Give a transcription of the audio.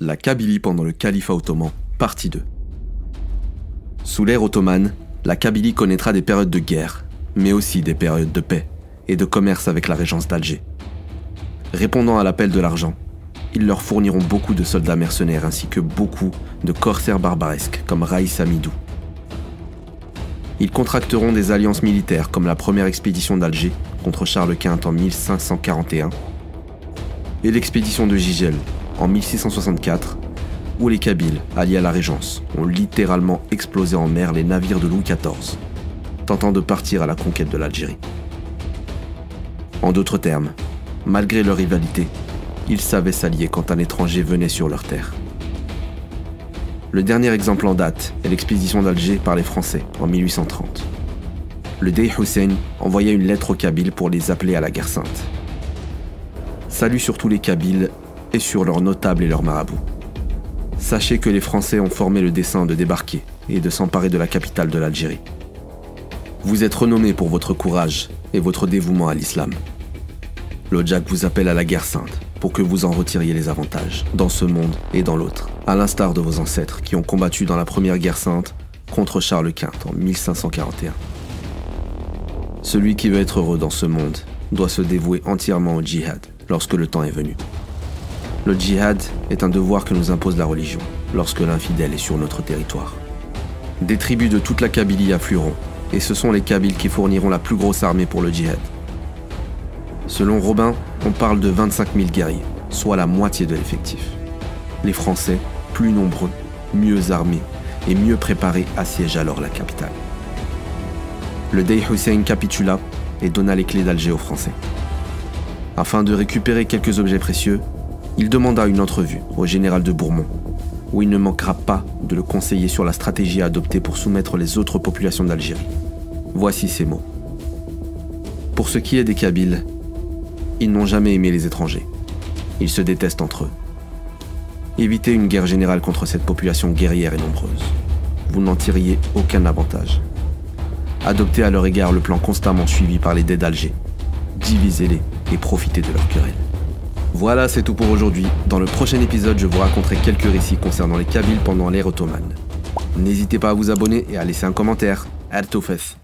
La Kabylie pendant le califat ottoman, partie 2. Sous l'ère ottomane, la Kabylie connaîtra des périodes de guerre, mais aussi des périodes de paix et de commerce avec la régence d'Alger. Répondant à l'appel de l'argent, ils leur fourniront beaucoup de soldats mercenaires ainsi que beaucoup de corsaires barbaresques comme Raïs Amidou. Ils contracteront des alliances militaires comme la première expédition d'Alger contre Charles Quint en 1541 et l'expédition de Gigel en 1664, où les Kabyles, alliés à la Régence, ont littéralement explosé en mer les navires de Louis XIV, tentant de partir à la conquête de l'Algérie. En d'autres termes, malgré leur rivalité, ils savaient s'allier quand un étranger venait sur leur terre. Le dernier exemple en date est l'expédition d'Alger par les Français en 1830. Le Dey Hussein envoya une lettre aux Kabyles pour les appeler à la guerre sainte. Salut sur tous les Kabyles et sur leurs notables et leurs marabouts. Sachez que les Français ont formé le dessein de débarquer et de s'emparer de la capitale de l'Algérie. Vous êtes renommés pour votre courage et votre dévouement à l'islam. L'Odjak vous appelle à la guerre sainte pour que vous en retiriez les avantages, dans ce monde et dans l'autre, à l'instar de vos ancêtres qui ont combattu dans la première guerre sainte contre Charles Quint en 1541. Celui qui veut être heureux dans ce monde doit se dévouer entièrement au djihad lorsque le temps est venu. Le djihad est un devoir que nous impose la religion lorsque l'infidèle est sur notre territoire. Des tribus de toute la Kabylie afflueront, et ce sont les Kabyles qui fourniront la plus grosse armée pour le djihad. Selon Robin, on parle de 25 000 guerriers, soit la moitié de l'effectif. Les Français, plus nombreux, mieux armés et mieux préparés, assiègent alors la capitale. Le Dey Hussein capitula et donna les clés d'Alger aux Français. Afin de récupérer quelques objets précieux, il demanda une entrevue au général de Bourmont, où il ne manquera pas de le conseiller sur la stratégie à adopter pour soumettre les autres populations d'Algérie. Voici ces mots. Pour ce qui est des Kabyles, ils n'ont jamais aimé les étrangers. Ils se détestent entre eux. Évitez une guerre générale contre cette population guerrière et nombreuse. Vous n'en tiriez aucun avantage. Adoptez à leur égard le plan constamment suivi par les Dey d'Alger. Divisez-les et profitez de leur querelle. Voilà, c'est tout pour aujourd'hui. Dans le prochain épisode, je vous raconterai quelques récits concernant les Kabyles pendant l'ère ottomane. N'hésitez pas à vous abonner et à laisser un commentaire. Artoufes.